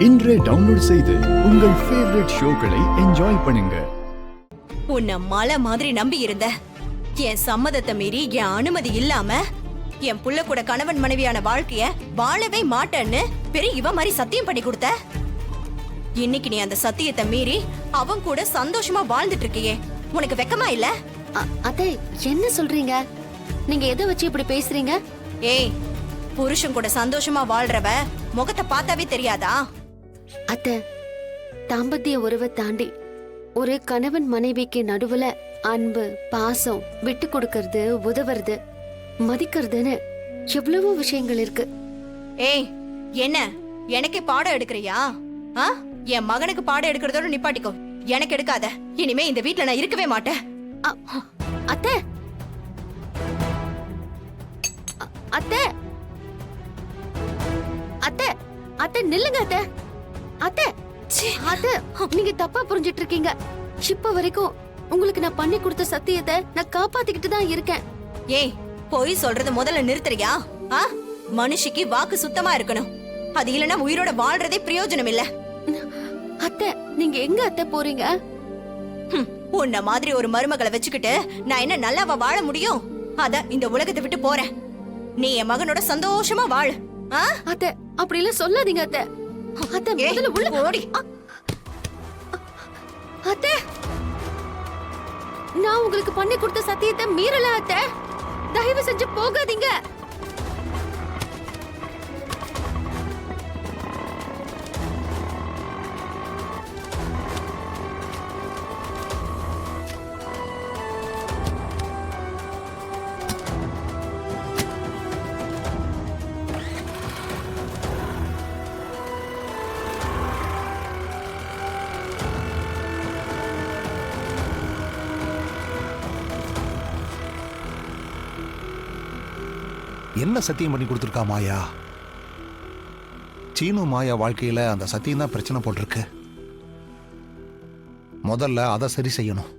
இன்றே டவுன்லோட் செய்து உங்கள் ஃபேவரட் ஷோக்களை என்ஜாய் பண்ணுங்க. உன்னை மலை மாதிரி நம்பி இருந்த என் சம்மதத்தை மீறி என் அனுமதி இல்லாம என் புள்ள கூட கணவன் மனைவியான வாழ்க்கைய வாழவே மாட்டேன்னு பெரிய இவ மாதிரி சத்தியம் பண்ணி கொடுத்த. இன்னைக்கு நீ அந்த சத்தியத்தை மீறி அவன் கூட சந்தோஷமா வாழ்ந்துட்டு இருக்கியே, உனக்கு வெக்கமா இல்ல? அத்தை என்ன சொல்றீங்க? நீங்க எதை வச்சு இப்படி பேசுறீங்க? ஏய், புருஷன் கூட சந்தோஷமா வாழ்றவ முகத்தை பார்த்தாவே தெரியாதா? அத்தை, தாம்பத்திய உறவை தாண்டி ஒரு கணவன் மனைவிக்கு நடுவுல அன்பு, பாசம், விட்டு கொடுக்கறது, உதவுறது, மதிக்கிறதுன்னு எவ்வளவோ விஷயங்கள் இருக்கு. ஏய், என்ன எனக்கே பாடம் எடுக்கிறியா? என் மகனுக்கு பாடம் எடுக்கிறதோட நிப்பாட்டிக்கோ, எனக்கு எடுக்காத. இனிமே இந்த வீட்ல நான் இருக்கவே மாட்டேன். அத்தை அத்தை அத்தை அத்தை நில்லுங்க அத்தை. அத்தை அத்தை, நீங்க தப்பா புரிஞ்சிட்டு இருக்கீங்க. இப்ப வரைக்கும் உங்களுக்கு நான் பண்ணி கொடுத்த சத்தியத்தை நான் காப்பாத்திக்கிட்டு தான் இருக்கேன். ஏய், பொய் சொல்றது முதல்ல நிறுத்துறியா? மனுஷிக்கு வாக்கு சுத்தமா இருக்கணும், அது இல்லனா உயிரோட வாழ்றதே பிரயோஜனம் இல்ல. அத்தை, நீங்க எங்க அத்தை போறீங்க? உன்ன மாதிரி ஒரு மருமகளை வச்சுக்கிட்டு நான் என்ன நல்லாவா வாழ முடியும்? அத இந்த உலகத்தை விட்டு போறேன். நீ என் மகனோட சந்தோஷமா வாழு. அத்தை, அப்படி எல்லாம் சொல்லாதீங்க அத்தை. அத்தை, முதல்ல உள்ள ஓடி. அத்தை, நான் உங்களுக்கு பண்ணி கொடுத்த சத்தியத்தை மீறல அத்தை. தயவு செஞ்சு போகாதீங்க. என்ன சத்தியம் பண்ணி கொடுத்துருக்கா மாயா? சீனு மாயா வாழ்க்கையில அந்த சத்தியம் தான் பிரச்சனை போட்டிருக்கு. முதல்ல அதை சரி செய்யணும்.